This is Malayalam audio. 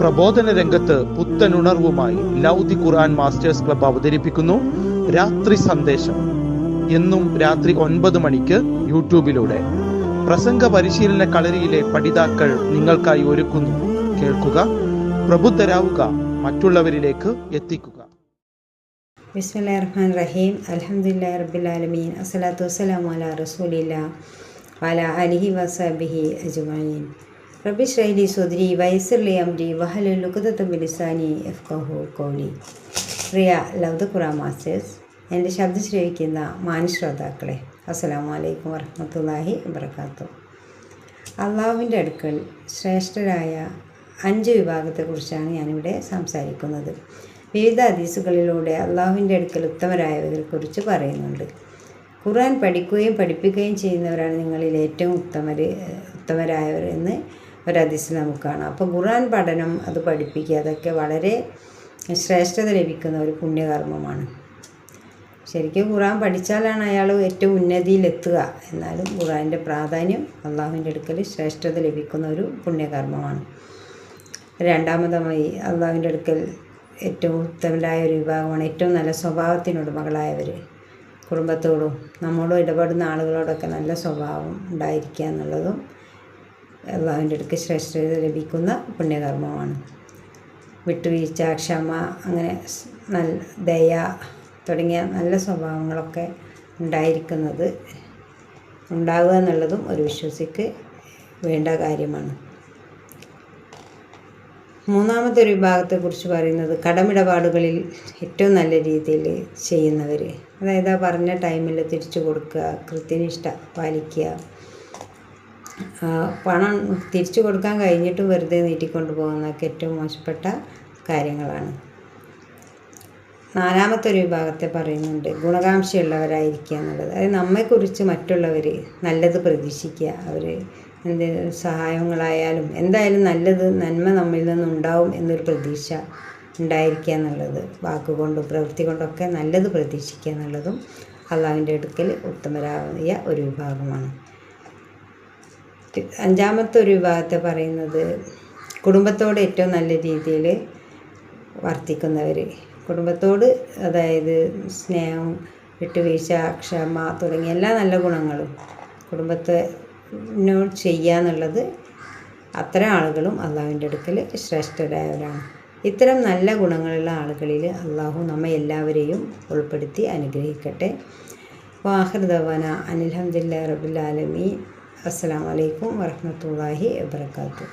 പ്രബോധന രംഗത്ത് പുത്തനുണർവുമായി ലൗദി ഖുർആൻ മാസ്റ്റേഴ്സ് ക്ലബ്ബ് അവതരിപ്പിക്കുന്നു രാത്രി സന്ദേശം. എന്നും രാത്രി 9 മണിക്ക് യൂട്യൂബിലൂടെ പ്രസംഗ പരിശീലന കളരിയിലെ പഠിതാക്കൾ നിങ്ങൾക്കായി ഒരുക്കുന്നു. കേൾക്കുക, പ്രബുദ്ധരാവുക, മറ്റുള്ളവരിലേക്ക് എത്തിക്കുക. ബിസ്മില്ലാഹിർ റഹ്മാനിർ റഹീം. അൽഹംദുലില്ലാഹി റബ്ബിൽ ആലമീൻ. അസ്സലാത്തു വസ്സലാമു അലാ റസൂലില്ലാ വഅലാ ആലിഹി വസഹ്ബിഹി അജ്മഈൻ. റബ്ബി ഇശ്റഹ് ലി സദ്രി വയസ്സിർ ലി അംരി വഹ്ലുൽ ഉഖ്ദത മിൻ ലിസാനി യഫ്ഖഹു ഖൗലി. പ്രിയ ലൗദി ഖുർആൻ മാസ്റ്റേഴ്സ്, എൻ്റെ ശബ്ദം ശ്രവിക്കുന്ന മാന്യശ്രോതാക്കളെ, അസ്സലാമു അലൈക്കും വറഹ്മത്തുള്ളാഹി വബറകാതുഹു. അള്ളാഹുവിൻ്റെ അടുക്കൽ ശ്രേഷ്ഠരായ 5 വിഭാഗത്തെക്കുറിച്ചാണ് ഞാനിവിടെ സംസാരിക്കുന്നത്. വിവിധ ഹദീസുകളിലൂടെ അള്ളാഹുവിൻ്റെ അടുക്കൽ ഉത്തമരായവരെക്കുറിച്ച് പറയുന്നുണ്ട്. ഖുർആൻ പഠിക്കുകയും പഠിപ്പിക്കുകയും ചെയ്യുന്നവരാണ് നിങ്ങളിൽ ഏറ്റവും ഉത്തമരായവർ എന്ന് ഒരു ഹദീസിൽ നമുക്ക് കാണാം. അപ്പോൾ ഖുർആൻ പഠനം, അത് പഠിപ്പിക്കുക, അതൊക്കെ വളരെ ശ്രേഷ്ഠത ലഭിക്കുന്ന ഒരു പുണ്യകർമ്മമാണ്. ശരിക്കും ഖുർആൻ പഠിച്ചാലാണ് അയാൾ ഏറ്റവും ഉന്നതിയിലെത്തുക. എന്നാലും ഖുർആൻ്റെ പ്രാധാന്യം അള്ളാഹുവിൻ്റെ അടുക്കൽ ശ്രേഷ്ഠത ലഭിക്കുന്ന ഒരു പുണ്യകർമ്മമാണ്. രണ്ടാമതായി അള്ളാഹുവിൻ്റെ അടുക്കൽ ഏറ്റവും ഉത്തമരായ ഒരു വിഭാഗമാണ് ഏറ്റവും നല്ല സ്വഭാവത്തിനുടമകളായവർ. കുടുംബത്തോടും നമ്മോടും ഇടപെടുന്ന ആളുകളോടൊക്കെ നല്ല സ്വഭാവം ഉണ്ടായിരിക്കുക എന്നുള്ളതും അള്ളാഹുവിൻ്റെ അടുക്കൽ ശ്രേഷ്ഠത ലഭിക്കുന്ന പുണ്യകർമ്മമാണ്. വിട്ടുവീഴ്ച, ക്ഷമ, അങ്ങനെ നല്ല ദയ തുടങ്ങിയ നല്ല സ്വഭാവങ്ങളൊക്കെ ഉണ്ടാവുക എന്നുള്ളതും ഒരു വിശ്വാസിക്ക് വേണ്ട കാര്യമാണ്. മൂന്നാമത്തെ ഒരു വിഭാഗത്തെക്കുറിച്ച് പറയുന്നത് കടമിടപാടുകളിൽ ഏറ്റവും നല്ല രീതിയിൽ ചെയ്യുന്നവർ. അതായത് ആ പറഞ്ഞ ടൈമിൽ തിരിച്ചു കൊടുക്കുക, കൃത്യനിഷ്ഠ പാലിക്കുക. പണം തിരിച്ചു കൊടുക്കാൻ കഴിഞ്ഞിട്ടും വെറുതെ നീട്ടിക്കൊണ്ടു പോകുന്നതൊക്കെ ഏറ്റവും മോശപ്പെട്ട കാര്യങ്ങളാണ്. നാലാമത്തെ ഒരു വിഭാഗത്തെ പറയുന്നുണ്ട് ഗുണകാംക്ഷയുള്ളവരായിരിക്കുക എന്നുള്ളത്. അതായത് നമ്മെക്കുറിച്ച് മറ്റുള്ളവർ നല്ലത് പ്രതീക്ഷിക്കുക. അവർ എന്ത് സഹായങ്ങളായാലും എന്തായാലും നന്മ നമ്മിൽ നിന്നുണ്ടാവും എന്നൊരു പ്രതീക്ഷ ഉണ്ടായിരിക്കുക എന്നുള്ളത്. വാക്കുകൊണ്ടും പ്രവൃത്തി കൊണ്ടൊക്കെ നല്ലത് പ്രതീക്ഷിക്കുക എന്നുള്ളതും അള്ളാഹുവിൻ്റെ അടുക്കൽ ഉത്തമരായ ഒരു വിഭാഗമാണ്. അഞ്ചാമത്തെ ഒരു വിഭാഗത്തെ പറയുന്നത് കുടുംബത്തോട് ഏറ്റവും നല്ല രീതിയിൽ വർത്തിക്കുന്നവർ. കുടുംബത്തോട്, അതായത് സ്നേഹം, വിട്ടുവീഴ്ച, ക്ഷമ തുടങ്ങിയ എല്ലാ നല്ല ഗുണങ്ങളും കുടുംബത്തിനോട് ചെയ്യുക എന്നുള്ളത്, അത്തരം ആളുകളും അള്ളാഹുവിൻ്റെ അടുക്കൽ ശ്രേഷ്ഠരായവരാണ്. ഇത്തരം നല്ല ഗുണങ്ങളുള്ള ആളുകളിൽ അള്ളാഹു നമ്മെ എല്ലാവരെയും ഉൾപ്പെടുത്തി അനുഗ്രഹിക്കട്ടെ. ആഖിർ ദഅ്വാന അനിൽ ഹംദുലില്ലാഹി റബ്ബിൽ ആലമീൻ. അസ്സലാമു അലൈക്കും വറഹ്മത്തുള്ളാഹി വബറകാതുഹു.